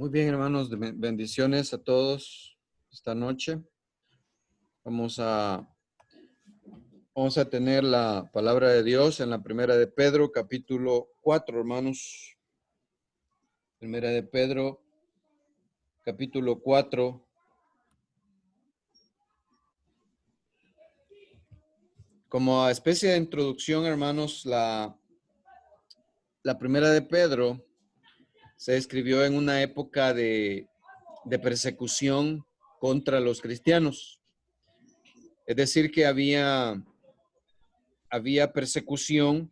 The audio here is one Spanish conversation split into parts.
Muy bien, hermanos, bendiciones a todos esta noche. Vamos a tener la palabra de Dios en la primera de Pedro, capítulo 4, hermanos. Primera de Pedro, capítulo 4. Como especie de introducción, hermanos, la primera de Pedro se escribió en una época de persecución contra los cristianos. Es decir, que había persecución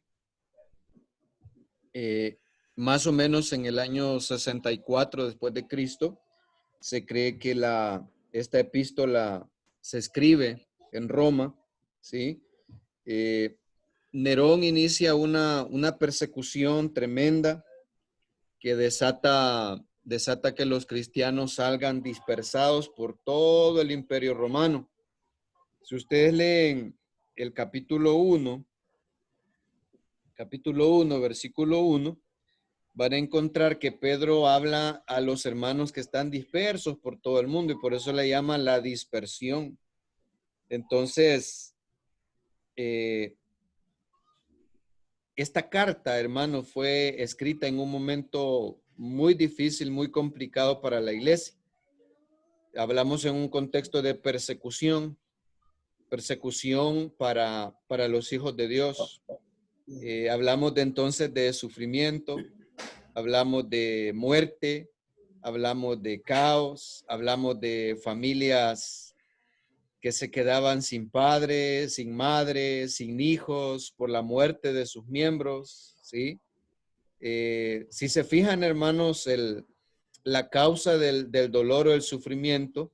más o menos en el año 64 después de Cristo. Se cree que esta epístola se escribe en Roma, ¿sí? Nerón inicia una persecución tremenda que desata que los cristianos salgan dispersados por todo el Imperio Romano. Si ustedes leen el capítulo 1, versículo 1, van a encontrar que Pedro habla a los hermanos que están dispersos por todo el mundo y por eso le llama la dispersión. Entonces, esta carta, hermano, fue escrita en un momento muy difícil, muy complicado para la iglesia. Hablamos en un contexto de persecución para los hijos de Dios. Hablamos entonces de sufrimiento, hablamos de muerte, hablamos de caos, hablamos de familias que se quedaban sin padres, sin madres, sin hijos, por la muerte de sus miembros, ¿sí? Si se fijan, hermanos, la causa del dolor o el sufrimiento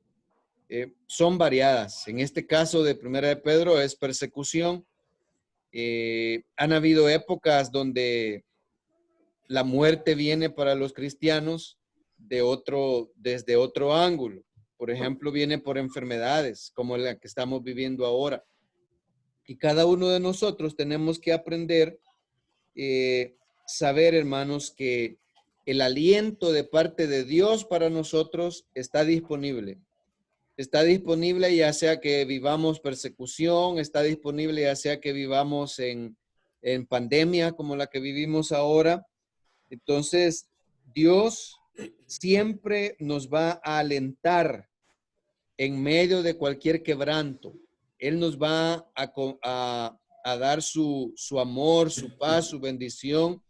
son variadas. En este caso de Primera de Pedro es persecución. Han habido épocas donde la muerte viene para los cristianos desde otro ángulo. Por ejemplo, viene por enfermedades como la que estamos viviendo ahora. Y cada uno de nosotros tenemos que aprender, saber, hermanos, que el aliento de parte de Dios para nosotros está disponible. Está disponible ya sea que vivamos persecución, está disponible ya sea que vivamos en pandemia como la que vivimos ahora. Entonces, Dios siempre nos va a alentar en medio de cualquier quebranto. Él nos va a dar su amor, su paz, su bendición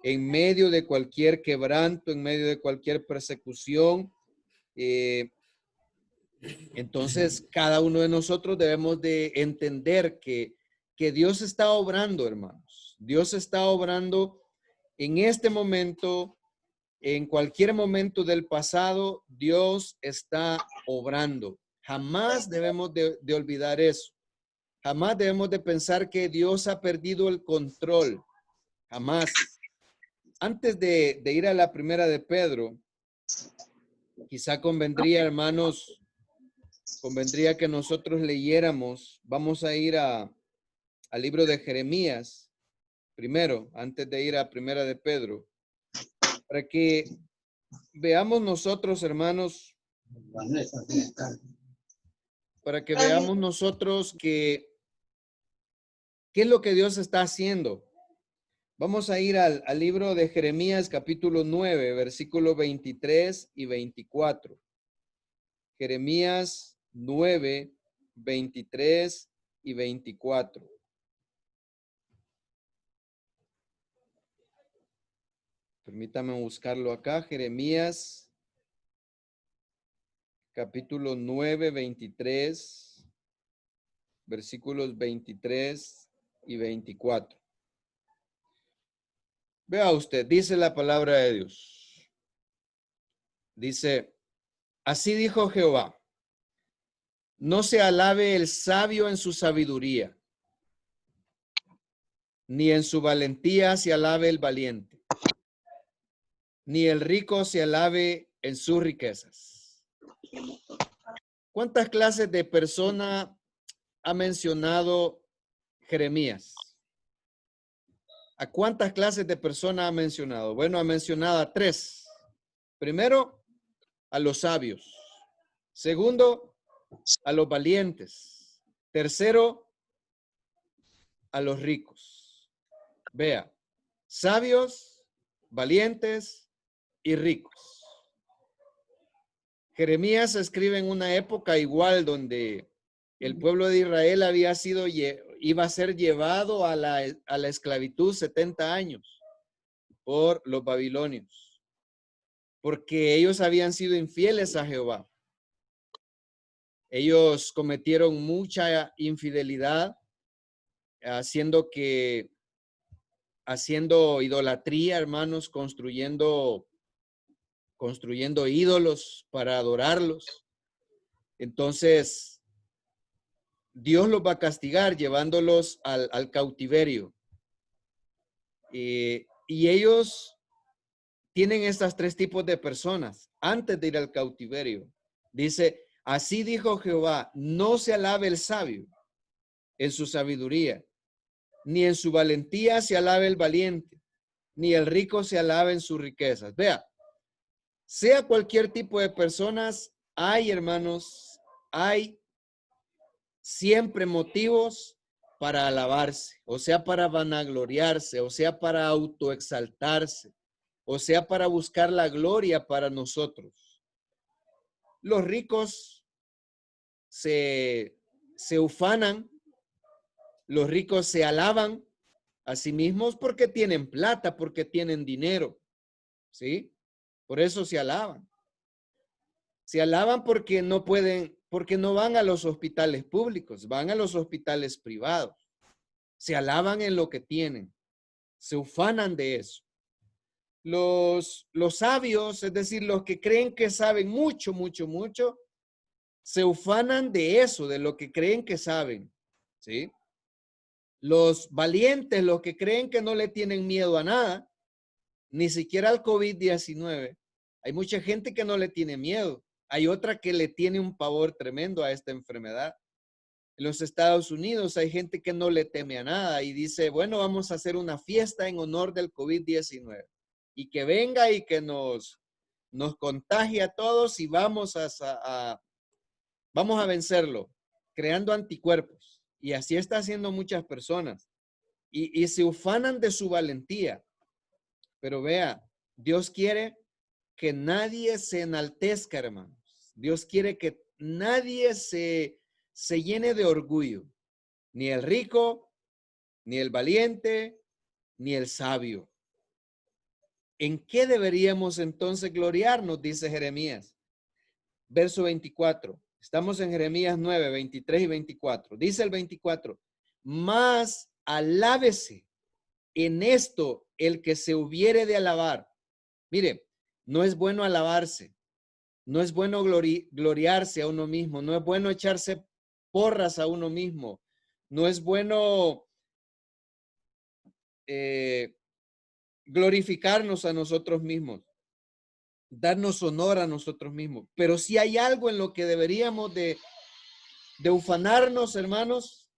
en medio de cualquier quebranto, en medio de cualquier persecución. Entonces, cada uno de nosotros debemos de entender que Dios está obrando, hermanos. Dios está obrando en este momento, en cualquier momento del pasado, Dios está obrando. Jamás debemos de olvidar eso. Jamás debemos de pensar que Dios ha perdido el control. Jamás. Antes de ir a la primera de Pedro, quizá convendría, hermanos, que nosotros leyéramos. Vamos a ir al libro de Jeremías primero, antes de ir a primera de Pedro, para que veamos nosotros, hermanos, qué es lo que Dios está haciendo. Vamos a ir al libro de Jeremías, capítulo 9, versículos 23 y 24. Jeremías 9, 23 y 24. Permítame buscarlo acá. Jeremías, capítulo 9, 23, versículos 23 y 24. Vea usted, dice la palabra de Dios. Dice, así dijo Jehová, no se alabe el sabio en su sabiduría, ni en su valentía se alabe el valiente, ni el rico se alabe en sus riquezas. ¿Cuántas clases de persona ha mencionado Jeremías? ¿A cuántas clases de persona ha mencionado? Bueno, ha mencionado a tres. Primero, a los sabios. Segundo, a los valientes. Tercero, a los ricos. Vea, sabios, valientes y ricos. Jeremías escribe en una época igual donde el pueblo de Israel iba a ser llevado a la esclavitud 70 años por los babilonios, porque ellos habían sido infieles a Jehová. Ellos cometieron mucha infidelidad, haciendo idolatría, hermanos, construyendo ídolos para adorarlos. Entonces, Dios los va a castigar llevándolos al cautiverio. Y ellos tienen estos tres tipos de personas antes de ir al cautiverio. Dice, así dijo Jehová, no se alabe el sabio en su sabiduría, ni en su valentía se alabe el valiente, ni el rico se alabe en sus riquezas. Vea, sea cualquier tipo de personas, hay, hermanos, hay siempre motivos para alabarse, o sea, para vanagloriarse, o sea, para autoexaltarse, o sea, para buscar la gloria para nosotros. Los ricos se ufanan, los ricos se alaban a sí mismos porque tienen plata, porque tienen dinero, ¿sí? Por eso se alaban. Se alaban porque no pueden, porque no van a los hospitales públicos, van a los hospitales privados. Se alaban en lo que tienen, se ufanan de eso. Los sabios, es decir, los que creen que saben mucho, mucho, mucho, se ufanan de eso, de lo que creen que saben, ¿sí? Los valientes, los que creen que no le tienen miedo a nada, ni siquiera al COVID-19. Hay mucha gente que no le tiene miedo. Hay otra que le tiene un pavor tremendo a esta enfermedad. En los Estados Unidos hay gente que no le teme a nada y dice, bueno, vamos a hacer una fiesta en honor del COVID-19 y que venga y que nos contagie a todos y vamos a vencerlo, creando anticuerpos. Y así está haciendo muchas personas. Y se ufanan de su valentía. Pero vea, Dios quiere que nadie se enaltezca, hermanos. Dios quiere que nadie se llene de orgullo. Ni el rico, ni el valiente, ni el sabio. ¿En qué deberíamos entonces gloriarnos? Dice Jeremías. Verso 24. Estamos en Jeremías 9, 23 y 24. Dice el 24. Mas alábese en esto el que se hubiere de alabar. Mire, no es bueno alabarse. No es bueno gloriarse a uno mismo. No es bueno echarse porras a uno mismo. No es bueno glorificarnos a nosotros mismos, darnos honor a nosotros mismos. Pero si hay algo en lo que deberíamos de ufanarnos, hermanos,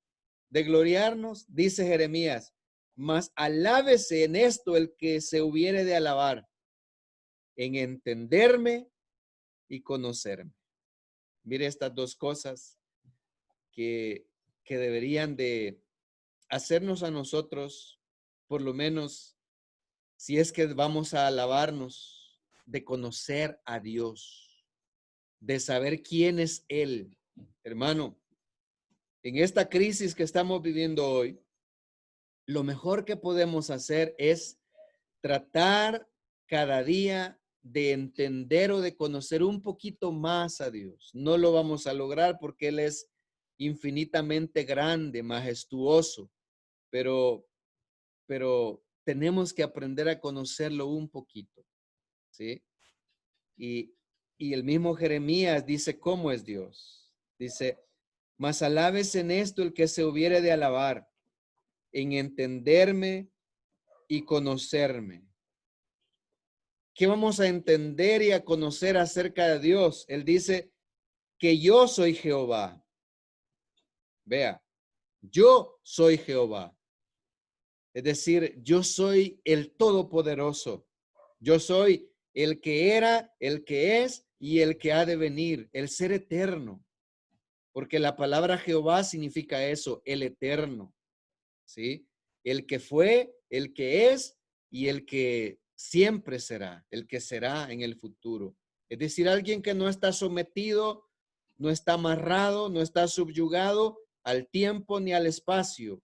de gloriarnos, dice Jeremías, mas alábese en esto el que se hubiere de alabar, en entenderme y conocerme. Mire estas dos cosas que deberían de hacernos a nosotros, por lo menos, si es que vamos a alabarnos, de conocer a Dios, de saber quién es Él. Hermano, en esta crisis que estamos viviendo hoy, lo mejor que podemos hacer es tratar cada día de entender o de conocer un poquito más a Dios. No lo vamos a lograr porque Él es infinitamente grande, majestuoso, pero tenemos que aprender a conocerlo un poquito, ¿sí? Y el mismo Jeremías dice cómo es Dios. Dice, mas alabes en esto el que se hubiere de alabar, en entenderme y conocerme. ¿Qué vamos a entender y a conocer acerca de Dios? Él dice que yo soy Jehová. Vea, yo soy Jehová. Es decir, yo soy el Todopoderoso. Yo soy el que era, el que es y el que ha de venir, el ser eterno. Porque la palabra Jehová significa eso, el eterno, ¿sí? El que fue, el que es y el que siempre será, el que será en el futuro. Es decir, alguien que no está sometido, no está amarrado, no está subyugado al tiempo ni al espacio.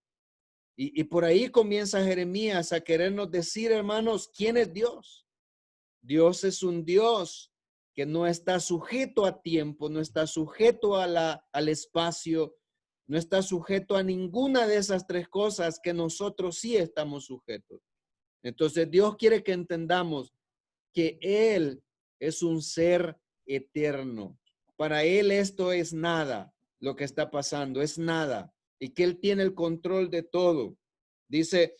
Y por ahí comienza Jeremías a querernos decir, hermanos, ¿quién es Dios? Dios es un Dios que no está sujeto a tiempo, no está sujeto al espacio, no está sujeto a ninguna de esas tres cosas que nosotros sí estamos sujetos. Entonces Dios quiere que entendamos que Él es un ser eterno. Para Él esto es nada, lo que está pasando es nada, y que Él tiene el control de todo. Dice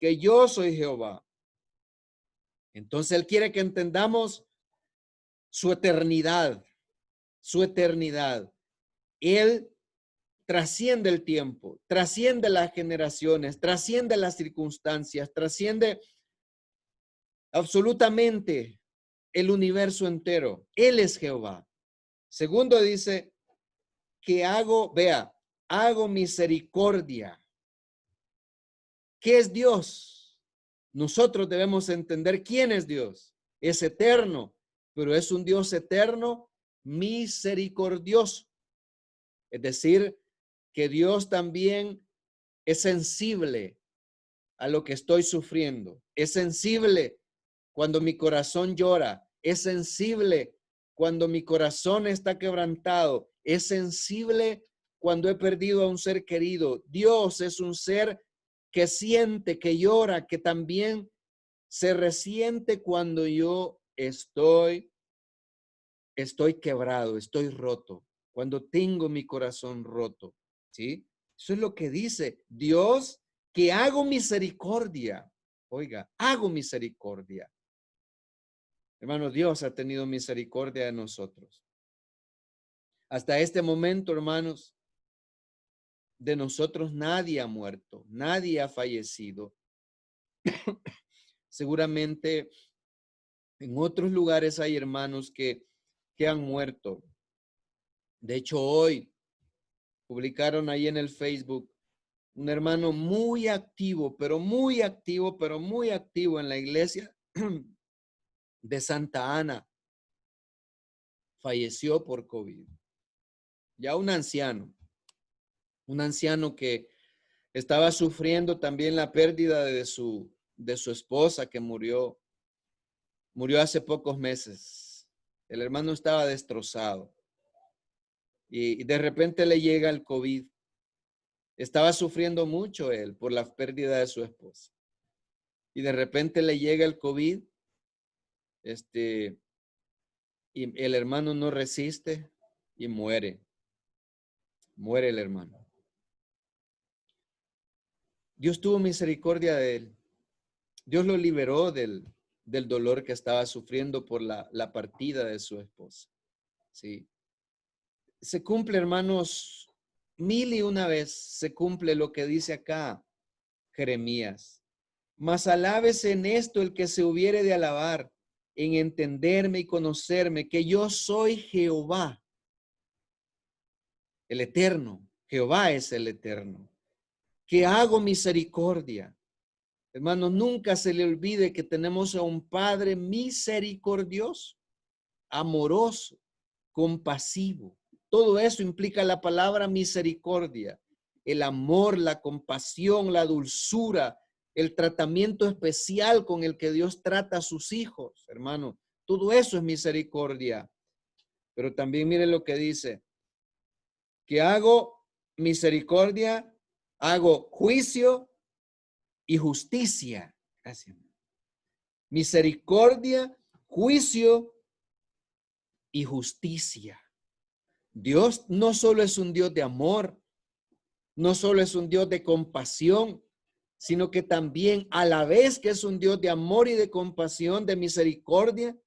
que yo soy Jehová. Entonces Él quiere que entendamos su eternidad, su eternidad. Él trasciende el tiempo, trasciende las generaciones, trasciende las circunstancias, trasciende absolutamente el universo entero. Él es Jehová. Segundo dice que hago misericordia. ¿Qué es Dios? Nosotros debemos entender quién es Dios. Es eterno, pero es un Dios eterno misericordioso. Es decir, que Dios también es sensible a lo que estoy sufriendo. Es sensible cuando mi corazón llora. Es sensible cuando mi corazón está quebrantado. Es sensible cuando he perdido a un ser querido. Dios es un ser que siente, que llora, que también se resiente cuando yo estoy quebrado, estoy roto, cuando tengo mi corazón roto, ¿sí? Eso es lo que dice Dios, que hago misericordia. Oiga, hago misericordia. Hermano, Dios ha tenido misericordia de nosotros. Hasta este momento, hermanos, de nosotros nadie ha muerto, nadie ha fallecido. Seguramente en otros lugares hay hermanos que han muerto. De hecho, hoy publicaron ahí en el Facebook un hermano muy activo, pero muy activo, pero muy activo en la iglesia de Santa Ana. Falleció por COVID. Ya un anciano que estaba sufriendo también la pérdida de su esposa que murió hace pocos meses. El hermano estaba destrozado y de repente le llega el COVID. Estaba sufriendo mucho él por la pérdida de su esposa. Y de repente le llega el COVID, y el hermano no resiste y muere. Muere el hermano. Dios tuvo misericordia de él. Dios lo liberó del dolor que estaba sufriendo por la partida de su esposa. Sí. Se cumple, hermanos, 1001 vez se cumple lo que dice acá Jeremías. Mas alábese en esto el que se hubiere de alabar, en entenderme y conocerme, que yo soy Jehová, el eterno. Jehová es el eterno, que hago misericordia. Hermanos, nunca se le olvide que tenemos a un Padre misericordioso, amoroso, compasivo. Todo eso implica la palabra misericordia, el amor, la compasión, la dulzura, el tratamiento especial con el que Dios trata a sus hijos, hermano. Todo eso es misericordia. Pero también mire lo que dice, que hago misericordia, hago juicio y justicia. Gracias. Misericordia, juicio y justicia. Dios no solo es un Dios de amor, no solo es un Dios de compasión, sino que también a la vez que es un Dios de amor y de compasión, de misericordia,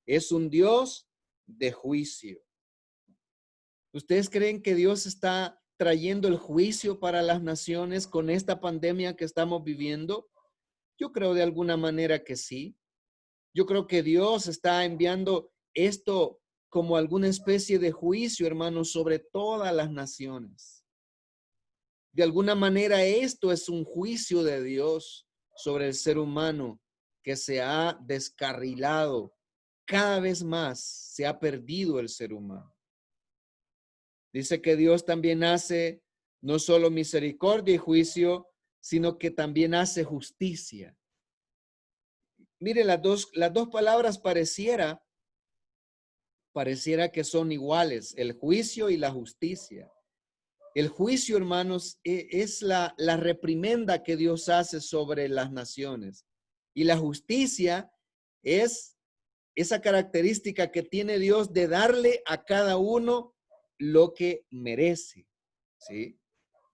es un Dios de juicio. ¿Ustedes creen que Dios está trayendo el juicio para las naciones con esta pandemia que estamos viviendo? Yo creo de alguna manera que sí. Yo creo que Dios está enviando esto como alguna especie de juicio, hermanos, sobre todas las naciones. De alguna manera esto es un juicio de Dios sobre el ser humano que se ha descarrilado. Cada vez más se ha perdido el ser humano. Dice que Dios también hace no solo misericordia y juicio, sino que también hace justicia. Mire, las dos palabras pareciera que son iguales, el juicio y la justicia. El juicio, hermanos, es la reprimenda que Dios hace sobre las naciones. Y la justicia es esa característica que tiene Dios de darle a cada uno lo que merece, ¿sí?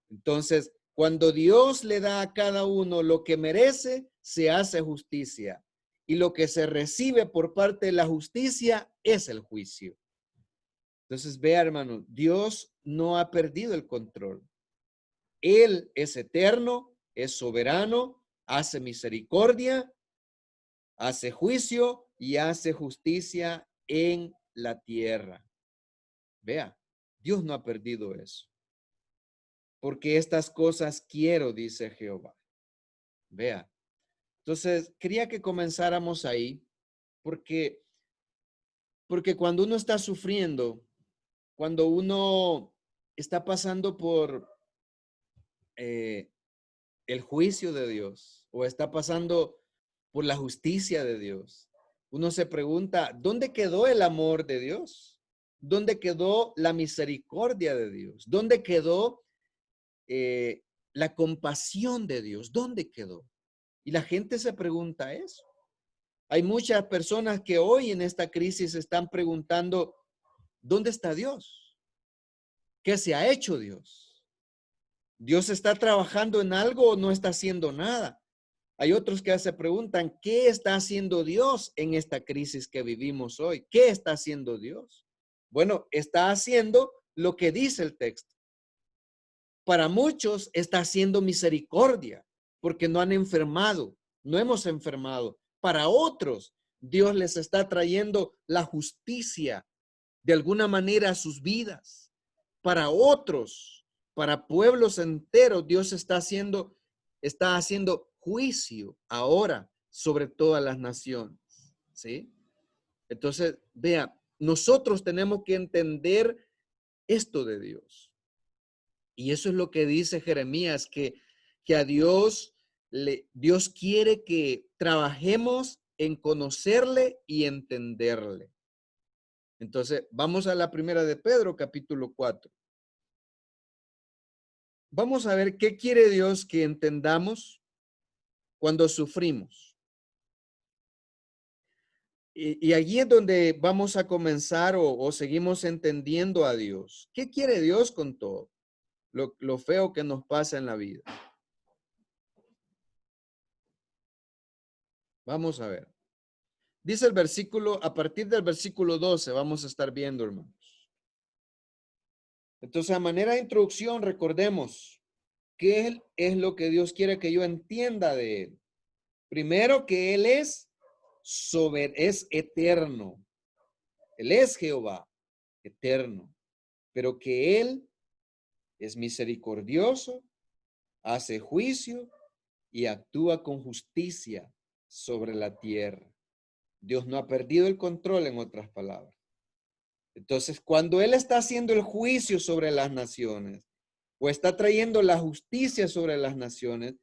Entonces, cuando Dios le da a cada uno lo que merece, se hace justicia. Y lo que se recibe por parte de la justicia es el juicio. Entonces, vea, hermano, Dios no ha perdido el control. Él es eterno, es soberano, hace misericordia, hace juicio y hace justicia en la tierra. Vea, Dios no ha perdido eso. Porque estas cosas quiero, dice Jehová. Vea. Entonces, quería que comenzáramos ahí, porque cuando uno está sufriendo, cuando uno está pasando por el juicio de Dios o está pasando por la justicia de Dios, uno se pregunta, ¿dónde quedó el amor de Dios? ¿Dónde quedó la misericordia de Dios? ¿Dónde quedó la compasión de Dios? ¿Dónde quedó? Y la gente se pregunta eso. Hay muchas personas que hoy en esta crisis están preguntando, ¿dónde está Dios? ¿Qué se ha hecho Dios? ¿Dios está trabajando en algo o no está haciendo nada? Hay otros que se preguntan, ¿qué está haciendo Dios en esta crisis que vivimos hoy? ¿Qué está haciendo Dios? Bueno, está haciendo lo que dice el texto. Para muchos está haciendo misericordia porque no han enfermado, no hemos enfermado. Para otros, Dios les está trayendo la justicia de alguna manera a sus vidas. Para otros, para pueblos enteros, Dios está haciendo juicio ahora sobre todas las naciones. ¿Sí? Entonces, vea, nosotros tenemos que entender esto de Dios. Y eso es lo que dice Jeremías, que a Dios quiere que trabajemos en conocerle y entenderle. Entonces, vamos a la primera de Pedro, capítulo 4. Vamos a ver qué quiere Dios que entendamos cuando sufrimos. Y allí es donde vamos a comenzar o seguimos entendiendo a Dios. ¿Qué quiere Dios con todo lo feo que nos pasa en la vida? Vamos a ver. Dice el versículo, a partir del versículo 12, vamos a estar viendo, hermanos. Entonces, a manera de introducción, recordemos qué es lo que Dios quiere que yo entienda de Él. Primero, que Él es eterno. Él es Jehová, eterno. Pero que Él es misericordioso, hace juicio y actúa con justicia sobre la tierra. Dios no ha perdido el control, en otras palabras. Entonces, cuando Él está haciendo el juicio sobre las naciones o está trayendo la justicia sobre las naciones,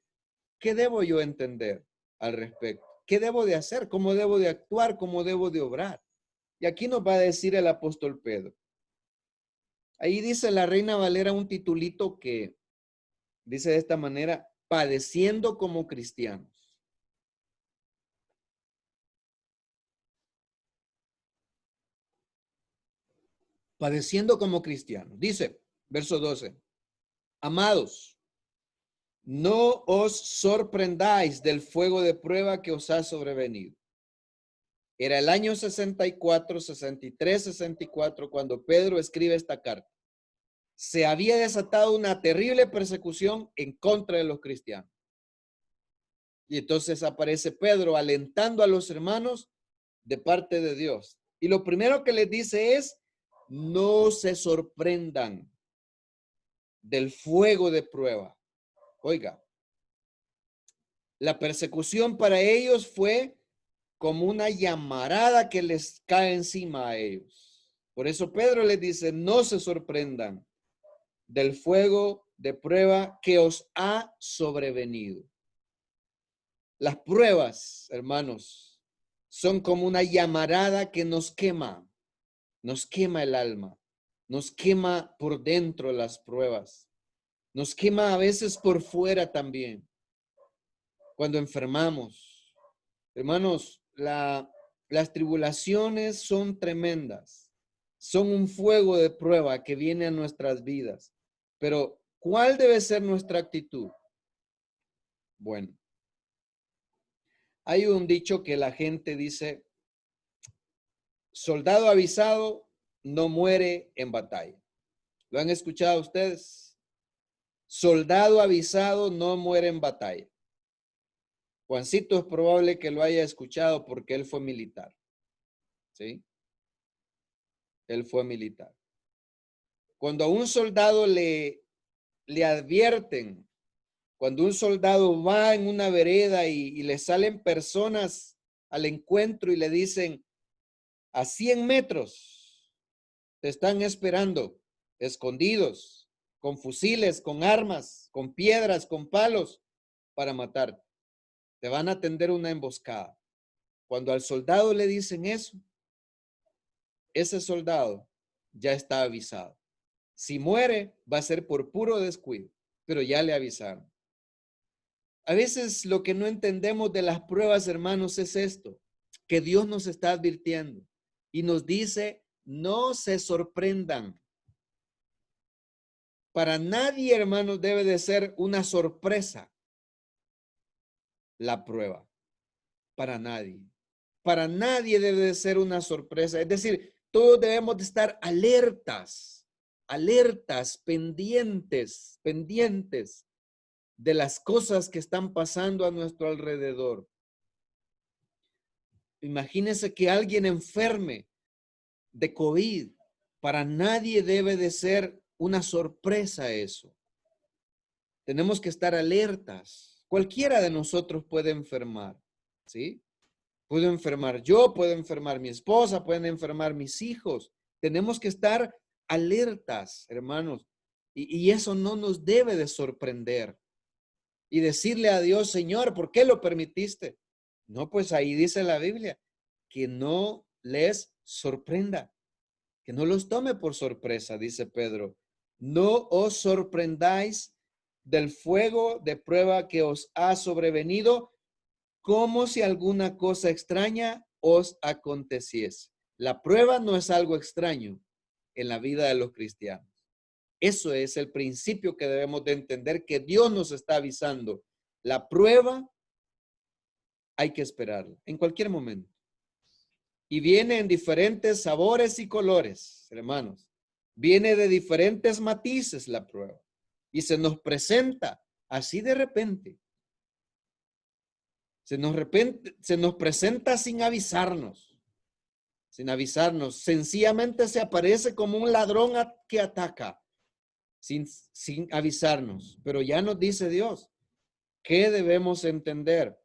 ¿qué debo yo entender al respecto? ¿Qué debo de hacer? ¿Cómo debo de actuar? ¿Cómo debo de obrar? Y aquí nos va a decir el apóstol Pedro. Ahí dice la Reina Valera un titulito que dice de esta manera, padeciendo como cristianos. Padeciendo como cristianos. Dice, verso 12, amados, no os sorprendáis del fuego de prueba que os ha sobrevenido. Era el año 64, 63, 64 cuando Pedro escribe esta carta. Se había desatado una terrible persecución en contra de los cristianos. Y entonces aparece Pedro alentando a los hermanos de parte de Dios. Y lo primero que les dice es, no se sorprendan del fuego de prueba. Oiga, la persecución para ellos fue como una llamarada que les cae encima a ellos. Por eso Pedro les dice, no se sorprendan del fuego de prueba que os ha sobrevenido. Las pruebas, hermanos, son como una llamarada que nos quema el alma, nos quema por dentro las pruebas, nos quema a veces por fuera también. Cuando enfermamos, hermanos, las tribulaciones son tremendas, son un fuego de prueba que viene a nuestras vidas. Pero, ¿cuál debe ser nuestra actitud? Bueno, hay un dicho que la gente dice, soldado avisado no muere en batalla. ¿Lo han escuchado ustedes? Soldado avisado no muere en batalla. Juancito es probable que lo haya escuchado porque él fue militar. ¿Sí? Él fue militar. Cuando a un soldado le advierten, cuando un soldado va en una vereda y le salen personas al encuentro y le dicen, a 100 metros te están esperando, escondidos, con fusiles, con armas, con piedras, con palos, para matarte. Te van a tender una emboscada. Cuando al soldado le dicen eso, ese soldado ya está avisado. Si muere, va a ser por puro descuido, pero ya le avisaron. A veces lo que no entendemos de las pruebas, hermanos, es esto, que Dios nos está advirtiendo y nos dice, no se sorprendan. Para nadie, hermanos, debe de ser una sorpresa la prueba. Para nadie. Para nadie debe de ser una sorpresa. Es decir, todos debemos de estar alertas, pendientes de las cosas que están pasando a nuestro alrededor. Imagínense que alguien enferme de COVID. Para nadie debe de ser una sorpresa eso. Tenemos que estar alertas. Cualquiera de nosotros puede enfermar, ¿sí? Puedo enfermar yo, puedo enfermar mi esposa, pueden enfermar mis hijos. Tenemos que estar alertas, hermanos. Y eso no nos debe de sorprender. Y decirle a Dios, Señor, ¿por qué lo permitiste? No, pues ahí dice la Biblia, que no les sorprenda, que no los tome por sorpresa, dice Pedro. No os sorprendáis del fuego de prueba que os ha sobrevenido, como si alguna cosa extraña os aconteciese. La prueba no es algo extraño en la vida de los cristianos. Eso es el principio que debemos de entender, que Dios nos está avisando. La prueba hay que esperarla en cualquier momento. Y viene en diferentes sabores y colores, hermanos. Viene de diferentes matices la prueba. Y se nos presenta así de repente. Se nos presenta sin avisarnos. Sin avisarnos. Sencillamente se aparece como un ladrón que ataca. Sin avisarnos. Pero ya nos dice Dios, ¿qué debemos entender?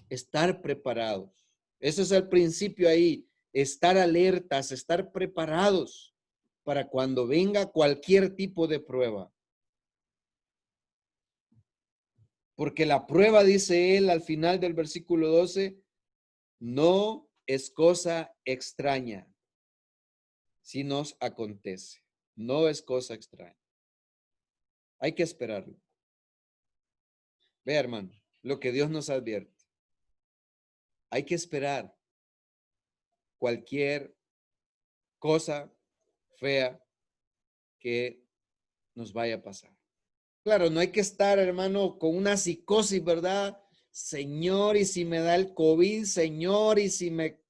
Estar preparados. Ese es el principio ahí. Estar alertas, estar preparados para cuando venga cualquier tipo de prueba. Porque la prueba, dice él al final del versículo 12, no es cosa extraña si nos acontece. No es cosa extraña. Hay que esperarlo. Vea, hermano, lo que Dios nos advierte. Hay que esperar cualquier cosa fea que nos vaya a pasar. Claro, no hay que estar, hermano, con una psicosis, ¿verdad? Señor, y si me da el COVID, Señor, y si me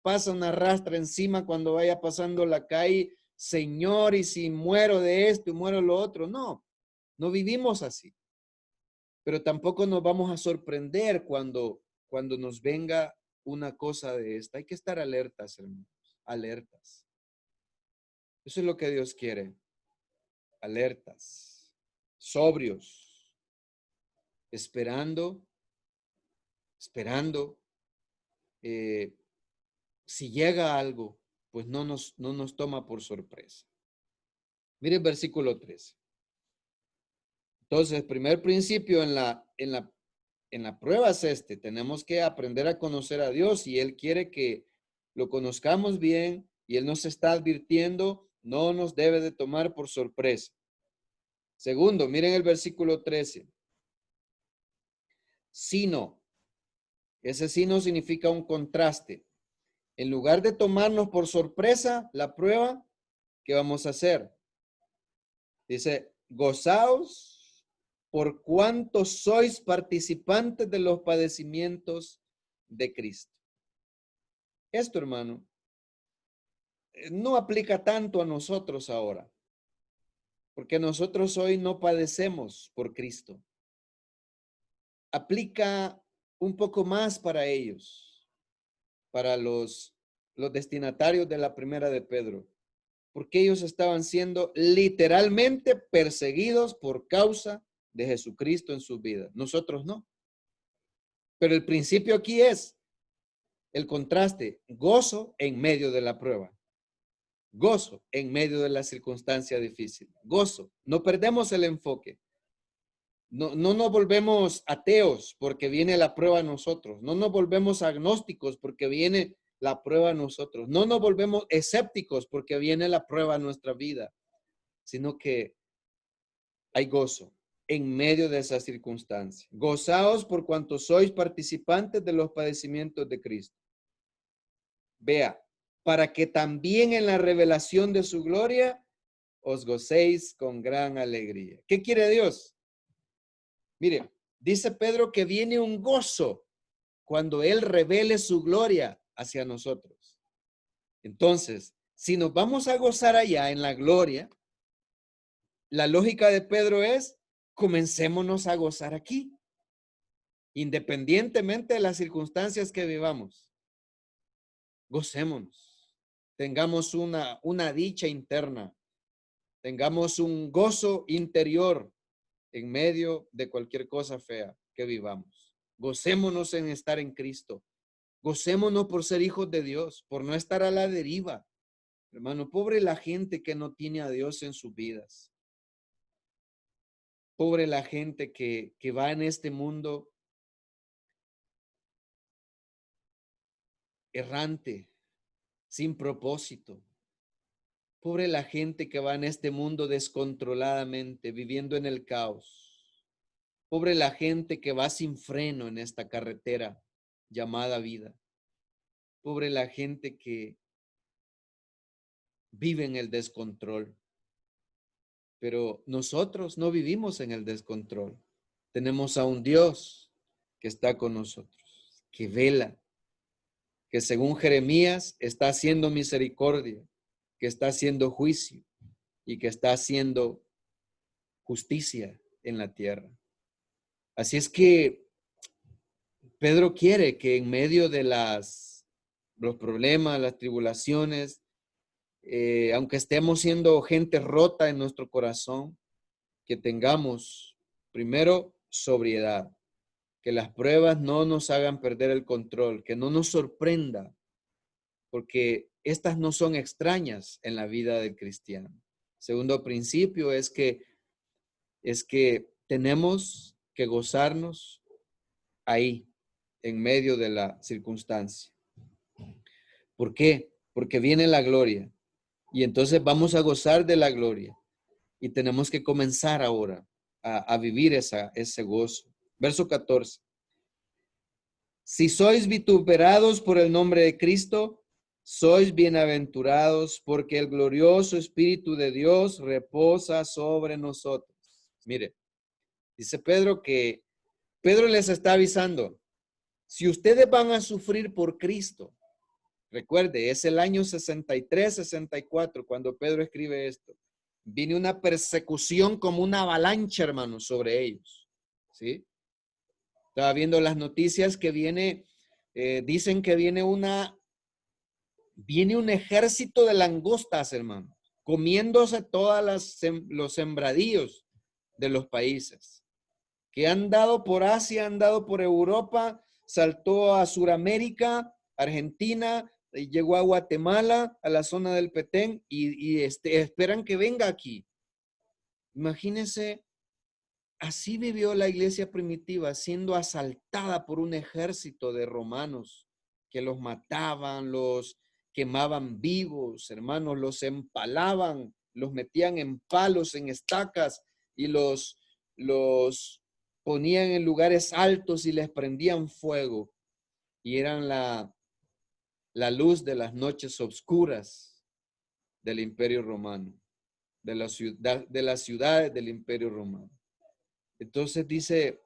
pasa una rastra encima cuando vaya pasando la calle, Señor, y si muero de esto y muero de lo otro. No, no vivimos así. Pero tampoco nos vamos a sorprender cuando nos venga una cosa de esta. Hay que estar alertas, hermanos, alertas. Eso es lo que Dios quiere. Alertas, sobrios, esperando. Si llega algo, pues no nos toma por sorpresa. Mire el versículo 13. Entonces, primer principio en la prueba es este. Tenemos que aprender a conocer a Dios y Él quiere que lo conozcamos bien y Él nos está advirtiendo, no nos debe de tomar por sorpresa. Segundo, miren el versículo 13. Sino, ese sino significa un contraste. En lugar de tomarnos por sorpresa la prueba, ¿qué vamos a hacer? Dice, gozaos por cuanto sois participantes de los padecimientos de Cristo. Esto, hermano, no aplica tanto a nosotros ahora, porque nosotros hoy no padecemos por Cristo. Aplica un poco más para ellos, para los destinatarios de la primera de Pedro, porque ellos estaban siendo literalmente perseguidos por causa de Jesucristo en sus vidas. Nosotros no. Pero el principio aquí es el contraste, gozo en medio de la prueba. Gozo en medio de la circunstancia difícil. Gozo. No perdemos el enfoque. No nos volvemos ateos porque viene la prueba a nosotros. No nos volvemos agnósticos porque viene la prueba a nosotros. No nos volvemos escépticos porque viene la prueba a nuestra vida, sino que hay gozo en medio de esa circunstancia. Gozaos por cuanto sois participantes de los padecimientos de Cristo. Vea, para que también en la revelación de su gloria os gocéis con gran alegría. ¿Qué quiere Dios? Mire, dice Pedro que viene un gozo cuando Él revele su gloria hacia nosotros. Entonces, si nos vamos a gozar allá en la gloria, la lógica de Pedro es, comencémonos a gozar aquí, independientemente de las circunstancias que vivamos. Gocémonos, tengamos una dicha interna, tengamos un gozo interior en medio de cualquier cosa fea que vivamos. Gocémonos en estar en Cristo. Gocémonos por ser hijos de Dios, por no estar a la deriva. Hermano, pobre la gente que no tiene a Dios en sus vidas. Pobre la gente que va en este mundo errante, sin propósito. Pobre la gente que va en este mundo descontroladamente, viviendo en el caos. Pobre la gente que va sin freno en esta carretera llamada vida. Pobre la gente que vive en el descontrol. Pero nosotros no vivimos en el descontrol. Tenemos a un Dios que está con nosotros, que vela, que según Jeremías está haciendo misericordia, que está haciendo juicio y que está haciendo justicia en la tierra. Así es que Pedro quiere que en medio de los problemas, las tribulaciones, aunque estemos siendo gente rota en nuestro corazón, que tengamos primero sobriedad, que las pruebas no nos hagan perder el control, que no nos sorprenda, porque estas no son extrañas en la vida del cristiano. Segundo principio es que tenemos que gozarnos ahí, en medio de la circunstancia. ¿Por qué? Porque viene la gloria. Y entonces vamos a gozar de la gloria. Y tenemos que comenzar ahora a vivir ese gozo. Verso 14. Si sois vituperados por el nombre de Cristo, sois bienaventurados porque el glorioso Espíritu de Dios reposa sobre nosotros. Mire, dice Pedro que Pedro les está avisando, si ustedes van a sufrir por Cristo, recuerde, es el año 63, 64 cuando Pedro escribe esto. Viene una persecución como una avalancha, hermanos, sobre ellos. ¿Sí? Estaba viendo las noticias que viene Dicen que viene un ejército de langostas, hermano, comiéndose los sembradíos de los países, que han dado por Asia, han dado por Europa, saltó a Sudamérica, Argentina, llegó a Guatemala, a la zona del Petén, y esperan que venga aquí. Imagínense, así vivió la iglesia primitiva, siendo asaltada por un ejército de romanos que los mataban, los quemaban vivos, hermanos, los empalaban, los metían en palos, en estacas, y los ponían en lugares altos y les prendían fuego. Y eran la luz de las noches oscuras del Imperio Romano, de las ciudades del Imperio Romano. Entonces dice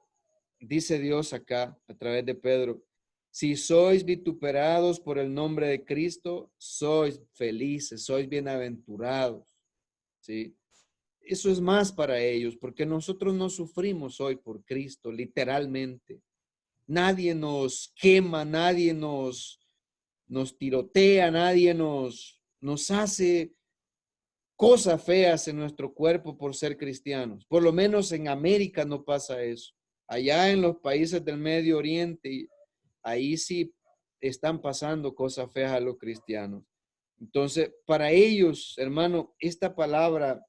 Dios acá a través de Pedro, si sois vituperados por el nombre de Cristo, sois felices, sois bienaventurados, ¿sí? Eso es más para ellos, porque nosotros no sufrimos hoy por Cristo, literalmente. Nadie nos quema, nadie nos tirotea, nadie nos hace cosas feas en nuestro cuerpo por ser cristianos. Por lo menos en América no pasa eso. Allá en los países del Medio Oriente, ahí sí están pasando cosas feas a los cristianos. Entonces, para ellos, hermano, esta palabra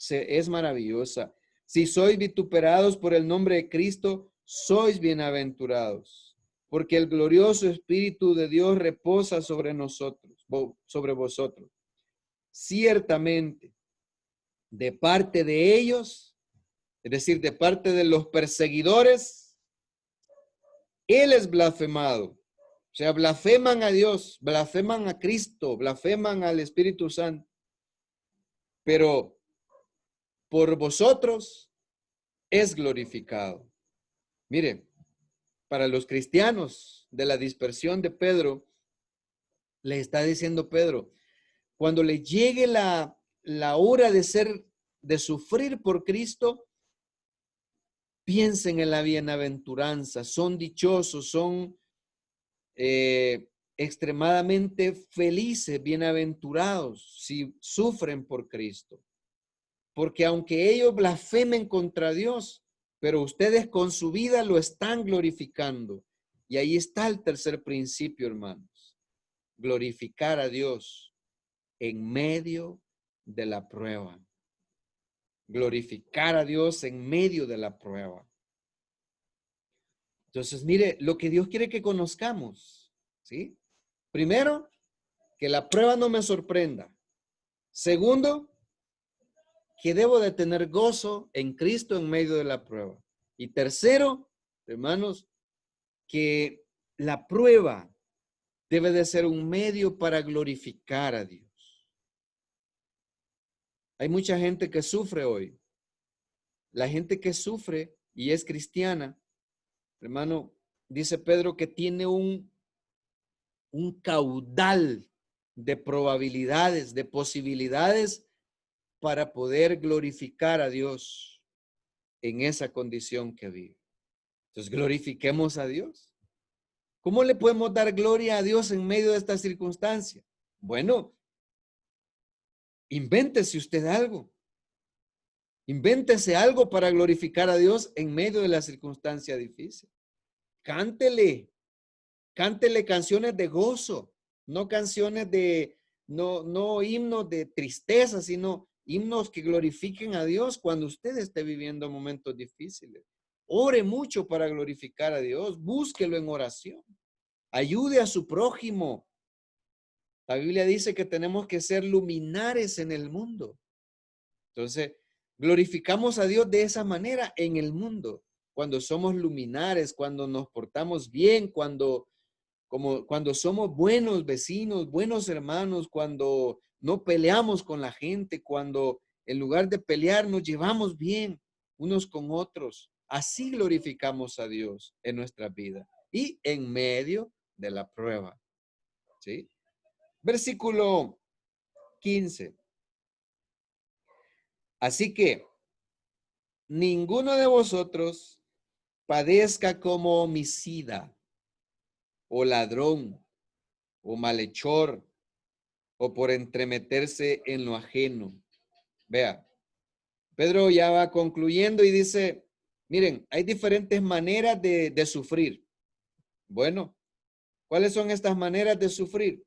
es maravillosa. Si sois vituperados por el nombre de Cristo, sois bienaventurados, porque el glorioso Espíritu de Dios reposa sobre nosotros, sobre vosotros. Ciertamente, de parte de ellos, es decir, de parte de los perseguidores, Él es blasfemado. O sea, blasfeman a Dios, blasfeman a Cristo, blasfeman al Espíritu Santo. Pero por vosotros es glorificado. Mire, para los cristianos de la dispersión de Pedro, le está diciendo Pedro, cuando le llegue la hora de sufrir por Cristo, piensen en la bienaventuranza, son dichosos, son extremadamente felices, bienaventurados si sufren por Cristo. Porque aunque ellos blasfemen contra Dios, pero ustedes con su vida lo están glorificando. Y ahí está el tercer principio, hermanos. Glorificar a Dios en medio de la prueba. Glorificar a Dios en medio de la prueba. Entonces, mire, lo que Dios quiere que conozcamos, ¿sí? Primero, que la prueba no me sorprenda. Segundo, que debo de tener gozo en Cristo en medio de la prueba. Y tercero, hermanos, que la prueba debe de ser un medio para glorificar a Dios. Hay mucha gente que sufre hoy. La gente que sufre y es cristiana, hermano, dice Pedro que tiene un caudal de probabilidades, de posibilidades para poder glorificar a Dios en esa condición que vive. Entonces, glorifiquemos a Dios. ¿Cómo le podemos dar gloria a Dios en medio de esta circunstancia? Bueno, invéntese usted algo. Invéntese algo para glorificar a Dios en medio de la circunstancia difícil. Cántele canciones de gozo, no canciones no himnos de tristeza, sino himnos que glorifiquen a Dios cuando usted esté viviendo momentos difíciles. Ore mucho para glorificar a Dios, búsquelo en oración, ayude a su prójimo. La Biblia dice que tenemos que ser luminares en el mundo. Entonces, glorificamos a Dios de esa manera en el mundo, cuando somos luminares, cuando nos portamos bien, cuando somos buenos vecinos, buenos hermanos, cuando no peleamos con la gente, cuando en lugar de pelear nos llevamos bien unos con otros. Así glorificamos a Dios en nuestra vida y en medio de la prueba. ¿Sí? Versículo 15. Así que ninguno de vosotros padezca como homicida, o ladrón, o malhechor, o por entremeterse en lo ajeno. Vea, Pedro ya va concluyendo y dice, miren, hay diferentes maneras de sufrir. Bueno, ¿cuáles son estas maneras de sufrir?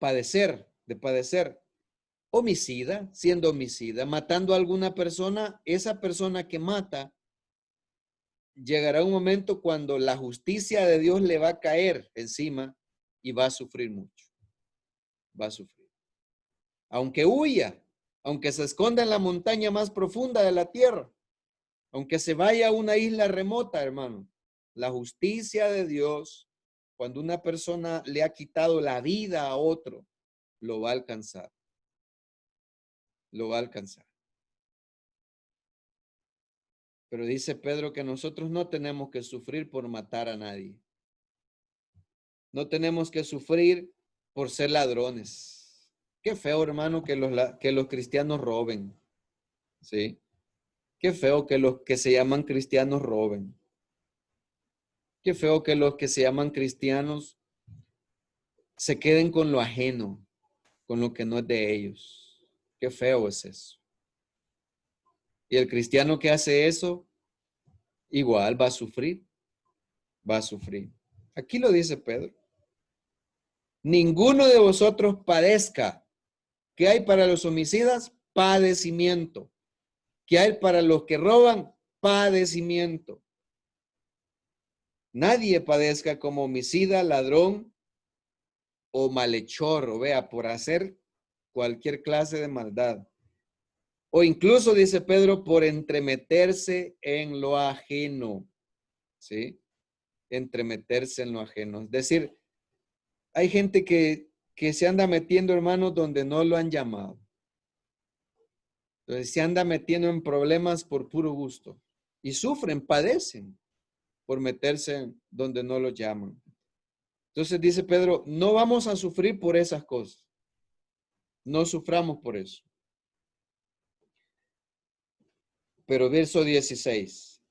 De padecer. Homicida, siendo homicida, matando a alguna persona, esa persona que mata, llegará un momento cuando la justicia de Dios le va a caer encima y va a sufrir mucho. Va a sufrir. Aunque huya, aunque se esconda en la montaña más profunda de la tierra, aunque se vaya a una isla remota, hermano, la justicia de Dios, cuando una persona le ha quitado la vida a otro, lo va a alcanzar. Lo va a alcanzar. Pero dice Pedro que nosotros no tenemos que sufrir por matar a nadie. No tenemos que sufrir por ser ladrones. Qué feo, hermano, que los cristianos roben. ¿Sí? Qué feo que los que se llaman cristianos roben. Qué feo que los que se llaman cristianos se queden con lo ajeno, con lo que no es de ellos. Qué feo es eso. Y el cristiano que hace eso, igual va a sufrir. Va a sufrir. Aquí lo dice Pedro. Ninguno de vosotros padezca. ¿Qué hay para los homicidas? Padecimiento. ¿Qué hay para los que roban? Padecimiento. Nadie padezca como homicida, ladrón o malhechor, o vea, por hacer cualquier clase de maldad. O incluso, dice Pedro, por entremeterse en lo ajeno. ¿Sí? Entremeterse en lo ajeno. Es decir, hay gente que se anda metiendo, hermanos, donde no lo han llamado. Entonces se anda metiendo en problemas por puro gusto. Y sufren, padecen por meterse donde no lo llaman. Entonces dice Pedro, no vamos a sufrir por esas cosas. No suframos por eso. Pero verso 16.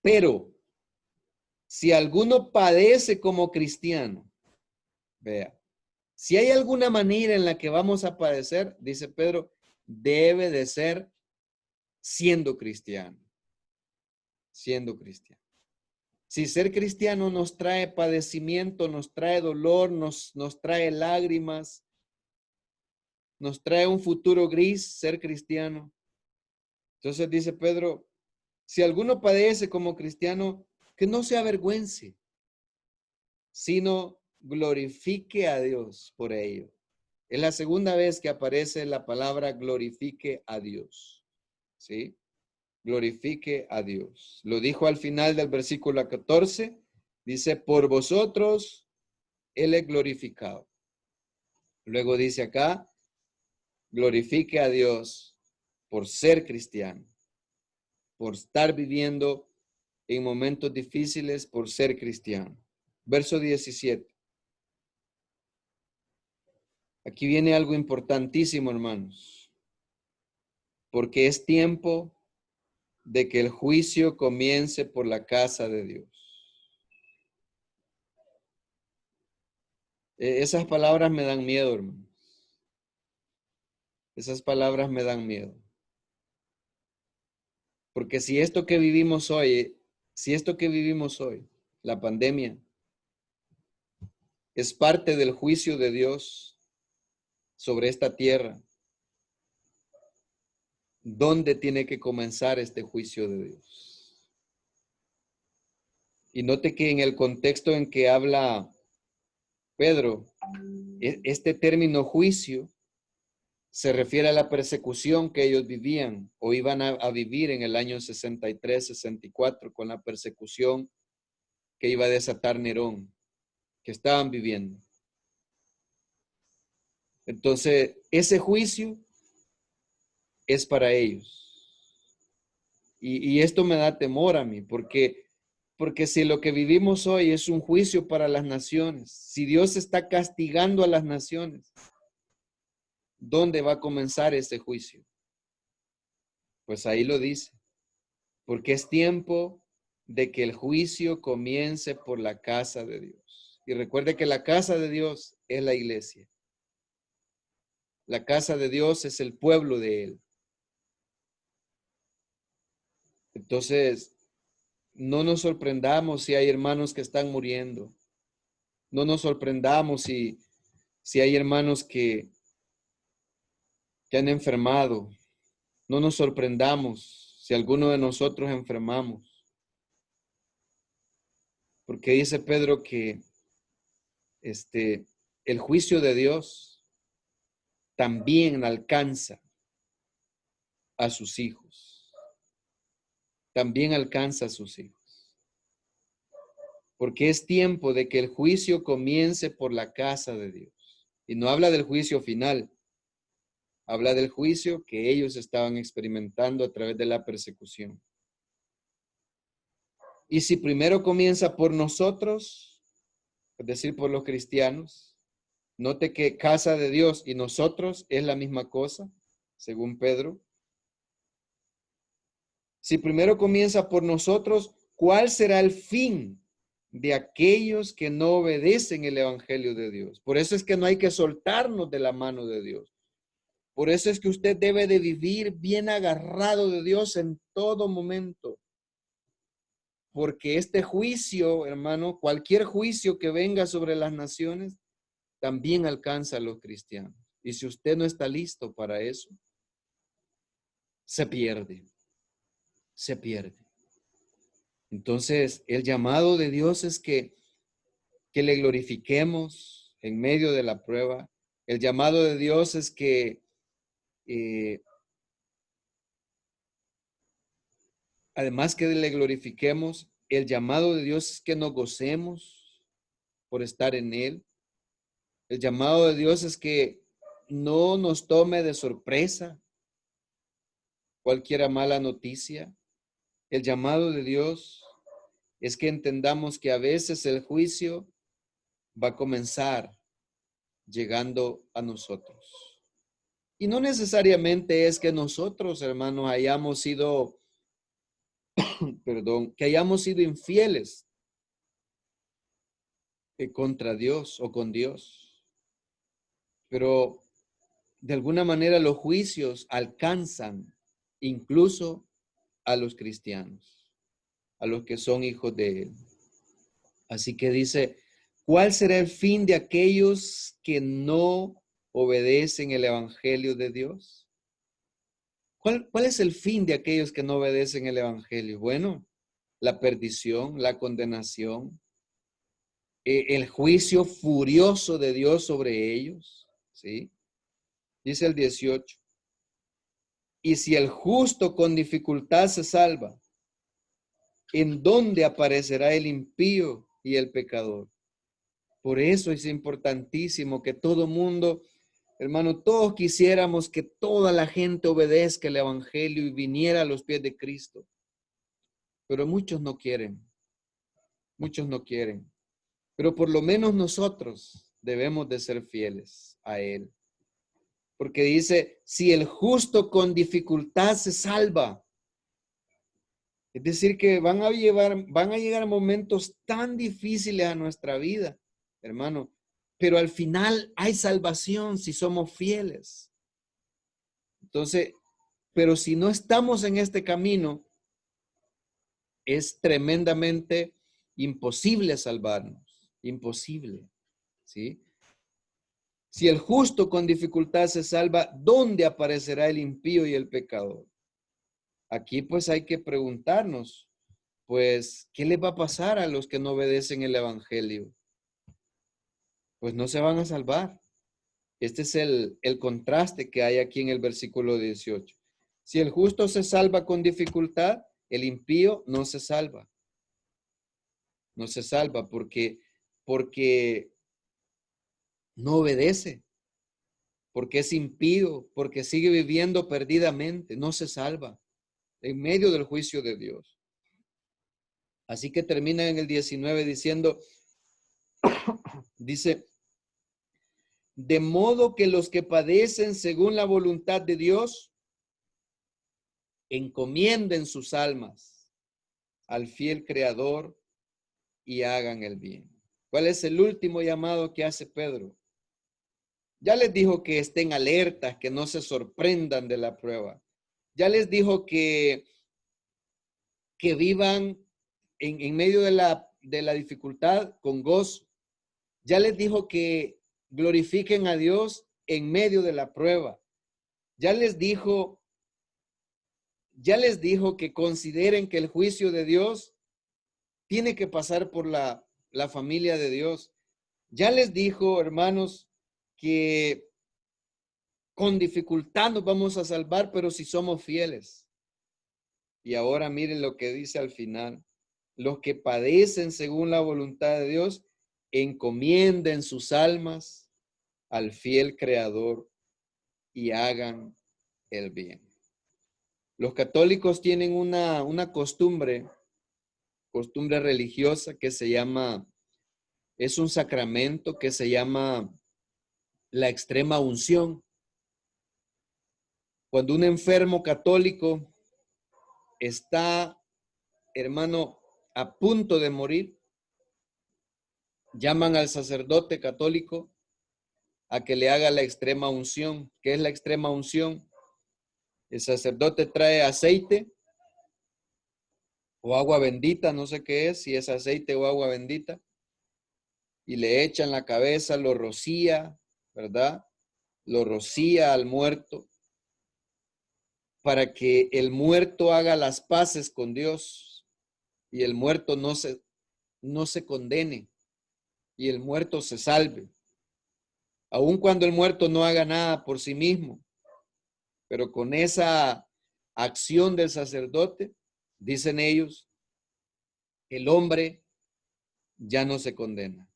Pero si alguno padece como cristiano, vea, si hay alguna manera en la que vamos a padecer, dice Pedro, debe de ser siendo cristiano. Siendo cristiano. Si ser cristiano nos trae padecimiento, nos trae dolor, nos trae lágrimas, nos trae un futuro gris, ser cristiano. Entonces dice Pedro, si alguno padece como cristiano, que no se avergüence, sino glorifique a Dios por ello. Es la segunda vez que aparece la palabra glorifique a Dios. ¿Sí? Glorifique a Dios. Lo dijo al final del versículo 14. Dice, por vosotros Él es glorificado. Luego dice acá, glorifique a Dios por ser cristiano, por estar viviendo en momentos difíciles, por ser cristiano. Verso 17. Aquí viene algo importantísimo, hermanos, porque es tiempo de que el juicio comience por la casa de Dios. Esas palabras me dan miedo, hermanos. Esas palabras me dan miedo. Porque si esto que vivimos hoy, la pandemia, es parte del juicio de Dios sobre esta tierra, ¿dónde tiene que comenzar este juicio de Dios? Y note que en el contexto en que habla Pedro, este término juicio se refiere a la persecución que ellos vivían o iban a vivir en el año 63, 64, con la persecución que iba a desatar Nerón, que estaban viviendo. Entonces, ese juicio es para ellos. Y esto me da temor a mí, porque si lo que vivimos hoy es un juicio para las naciones, si Dios está castigando a las naciones, ¿dónde va a comenzar ese juicio? Pues ahí lo dice, porque es tiempo de que el juicio comience por la casa de Dios. Y recuerde que la casa de Dios es la iglesia. La casa de Dios es el pueblo de Él. Entonces, no nos sorprendamos si hay hermanos que están muriendo. No nos sorprendamos si hay hermanos que han enfermado. No nos sorprendamos si alguno de nosotros enfermamos. Porque dice Pedro que el juicio de Dios también alcanza a sus hijos. También alcanza a sus hijos. Porque es tiempo de que el juicio comience por la casa de Dios. Y no habla del juicio final. Habla del juicio que ellos estaban experimentando a través de la persecución. Y si primero comienza por nosotros, es decir, por los cristianos, note que casa de Dios y nosotros es la misma cosa, según Pedro. Si primero comienza por nosotros, ¿cuál será el fin de aquellos que no obedecen el evangelio de Dios? Por eso es que no hay que soltarnos de la mano de Dios. Por eso es que usted debe de vivir bien agarrado de Dios en todo momento. Porque este juicio, hermano, cualquier juicio que venga sobre las naciones, también alcanza a los cristianos. Y si usted no está listo para eso, se pierde. Se pierde. Entonces, el llamado de Dios es que le glorifiquemos en medio de la prueba. El llamado de Dios es que además que le glorifiquemos, el llamado de Dios es que nos gocemos por estar en Él. El llamado de Dios es que no nos tome de sorpresa cualquier mala noticia. El llamado de Dios es que entendamos que a veces el juicio va a comenzar llegando a nosotros. Y no necesariamente es que nosotros, hermanos, hayamos sido, que hayamos sido infieles contra Dios o con Dios. Pero de alguna manera los juicios alcanzan incluso a los cristianos, a los que son hijos de Él. Así que dice, ¿cuál será el fin de aquellos que no obedecen el evangelio de Dios? ¿Cuál es el fin de aquellos que no obedecen el evangelio? Bueno, la perdición, la condenación, el juicio furioso de Dios sobre ellos, ¿sí? Dice el 18. Y si el justo con dificultad se salva, ¿en dónde aparecerá el impío y el pecador? Por eso es importantísimo que todo mundo, hermano, todos quisiéramos que toda la gente obedezca el evangelio y viniera a los pies de Cristo. Pero muchos no quieren. Muchos no quieren. Pero por lo menos nosotros debemos de ser fieles a Él. Porque dice, si el justo con dificultad se salva. Es decir, que van a llegar momentos tan difíciles a nuestra vida, hermano. Pero al final hay salvación si somos fieles. Entonces, pero si no estamos en este camino, es tremendamente imposible salvarnos. Imposible, ¿sí? Si el justo con dificultad se salva, ¿dónde aparecerá el impío y el pecador? Aquí pues hay que preguntarnos, pues, ¿qué les va a pasar a los que no obedecen el evangelio? Pues no se van a salvar. Este es el contraste que hay aquí en el versículo 18. Si el justo se salva con dificultad, el impío no se salva. No se salva porque no obedece, porque es impío, porque sigue viviendo perdidamente, no se salva en medio del juicio de Dios. Así que termina en el 19 diciendo, dice, de modo que los que padecen según la voluntad de Dios, encomienden sus almas al fiel Creador y hagan el bien. ¿Cuál es el último llamado que hace Pedro? Ya les dijo que estén alertas, que no se sorprendan de la prueba. Ya les dijo que vivan en medio de la dificultad con gozo. Ya les dijo que glorifiquen a Dios en medio de la prueba. Ya les dijo que consideren que el juicio de Dios tiene que pasar por la familia de Dios. Ya les dijo, hermanos, que con dificultad nos vamos a salvar, pero si somos fieles. Y ahora miren lo que dice al final. Los que padecen según la voluntad de Dios, encomienden sus almas al fiel Creador y hagan el bien. Los católicos tienen una costumbre religiosa que se llama, es un sacramento que se llama la extrema unción. Cuando un enfermo católico está, hermano, a punto de morir, llaman al sacerdote católico a que le haga la extrema unción. ¿Qué es la extrema unción? El sacerdote trae aceite o agua bendita, no sé qué es, si es aceite o agua bendita, y le echa en la cabeza, lo rocía, ¿verdad? Lo rocía al muerto para que el muerto haga las paces con Dios y el muerto no se condene y el muerto se salve. Aun cuando el muerto no haga nada por sí mismo, pero con esa acción del sacerdote, dicen ellos, el hombre ya no se condena.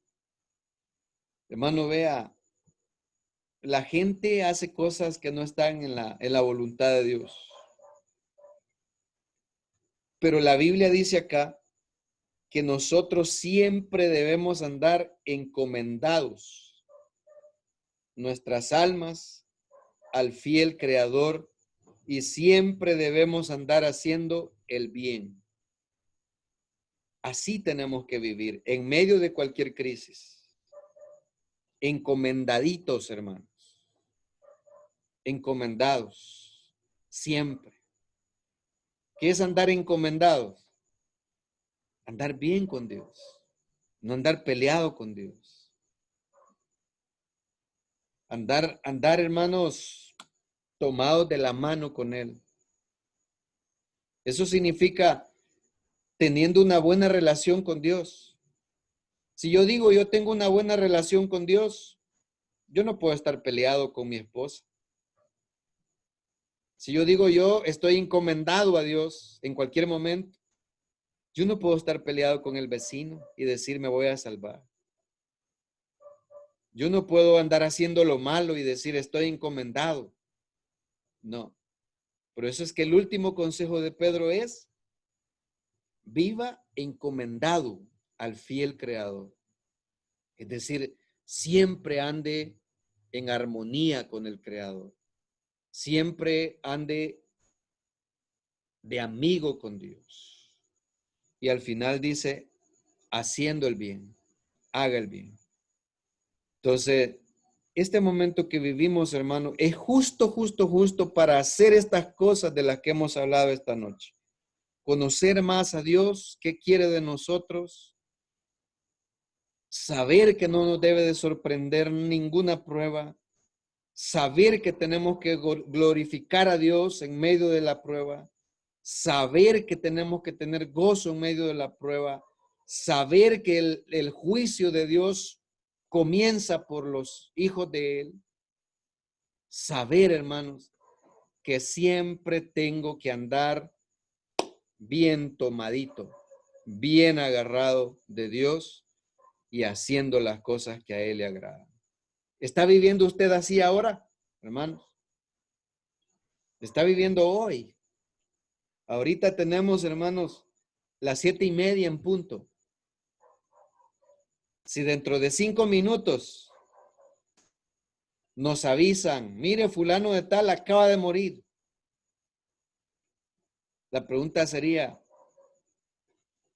Hermano, vea, la gente hace cosas que no están en la voluntad de Dios. Pero la Biblia dice acá que nosotros siempre debemos andar encomendados nuestras almas al fiel Creador y siempre debemos andar haciendo el bien. Así tenemos que vivir en medio de cualquier crisis. Encomendaditos, hermanos. Encomendados. Siempre. ¿Qué es andar encomendados? Andar bien con Dios. No andar peleado con Dios. Andar, hermanos, tomados de la mano con Él. Eso significa teniendo una buena relación con Dios. Si yo digo yo tengo una buena relación con Dios, yo no puedo estar peleado con mi esposa. Si yo digo yo estoy encomendado a Dios en cualquier momento, yo no puedo estar peleado con el vecino y decir me voy a salvar. Yo no puedo andar haciendo lo malo y decir estoy encomendado. No. Por eso es que el último consejo de Pedro es viva encomendado al fiel Creador. Es decir, siempre ande en armonía con el Creador. Siempre ande de amigo con Dios. Y al final dice, haciendo el bien, haga el bien. Entonces, este momento que vivimos, hermano, es justo para hacer estas cosas de las que hemos hablado esta noche. Conocer más a Dios, qué quiere de nosotros, saber que no nos debe de sorprender ninguna prueba, saber que tenemos que glorificar a Dios en medio de la prueba, saber que tenemos que tener gozo en medio de la prueba, saber que el juicio de Dios comienza por los hijos de Él, saber, hermanos, que siempre tengo que andar bien tomadito, bien agarrado de Dios y haciendo las cosas que a Él le agradan. ¿Está viviendo usted así ahora, hermanos? ¿Está viviendo hoy? Ahorita tenemos, hermanos, las 7:30 en punto. Si dentro de 5 minutos nos avisan, mire, fulano de tal acaba de morir. La pregunta sería,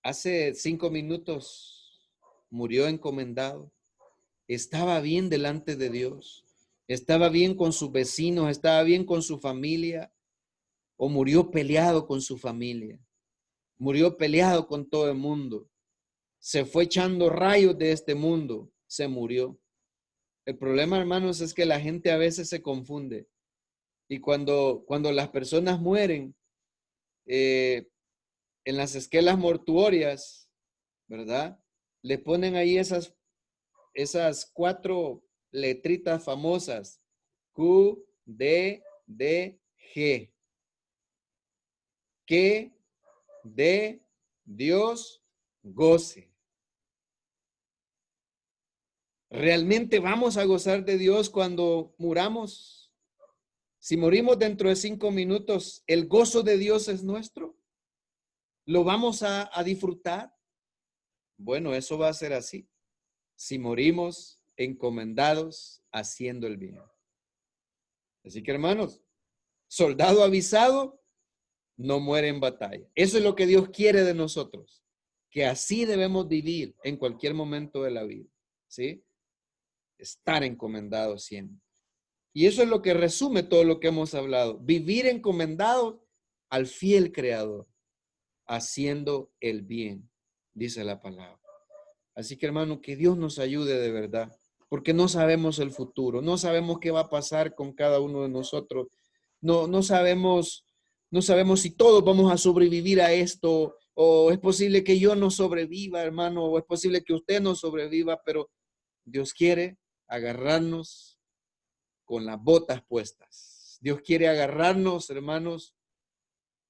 hace 5 minutos murió encomendado. Estaba bien delante de Dios. Estaba bien con sus vecinos, estaba bien con su familia, o murió peleado con su familia. Murió peleado con todo el mundo. Se fue echando rayos de este mundo. Se murió. El problema, hermanos, es que la gente a veces se confunde. Y cuando las personas mueren, en las esquelas mortuorias, ¿verdad? Le ponen ahí esas 4 letritas famosas. Q, D, D, G. Que de Dios goce. ¿Realmente vamos a gozar de Dios cuando muramos? Si morimos dentro de 5 minutos, ¿el gozo de Dios es nuestro? ¿Lo vamos a disfrutar? Bueno, eso va a ser así. Si morimos encomendados haciendo el bien. Así que, hermanos, soldado avisado no muere en batalla. Eso es lo que Dios quiere de nosotros, que así debemos vivir en cualquier momento de la vida, ¿sí? Estar encomendados siempre. Y eso es lo que resume todo lo que hemos hablado. Vivir encomendados al fiel Creador, haciendo el bien, dice la palabra. Así que, hermano, que Dios nos ayude de verdad, porque no sabemos el futuro, no sabemos qué va a pasar con cada uno de nosotros, no sabemos si todos vamos a sobrevivir a esto, o es posible que yo no sobreviva, hermano, o es posible que usted no sobreviva, pero Dios quiere agarrarnos con las botas puestas. Dios quiere agarrarnos, hermanos,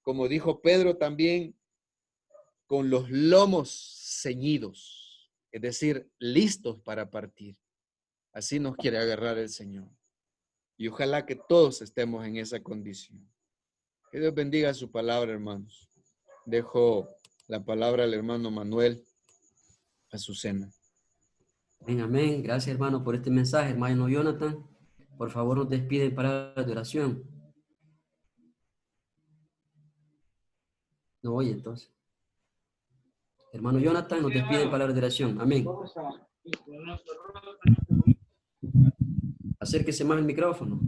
como dijo Pedro también, con los lomos ceñidos, es decir, listos para partir. Así nos quiere agarrar el Señor. Y ojalá que todos estemos en esa condición. Que Dios bendiga su palabra, hermanos. Dejo la palabra al hermano Manuel Azucena. Amén, amén. Gracias, hermano, por este mensaje. Hermano Jonathan, por favor, nos despide en palabras de oración. No oye, entonces. Hermano Jonathan, nos despide en palabras de oración. Amén. Acérquese más el micrófono.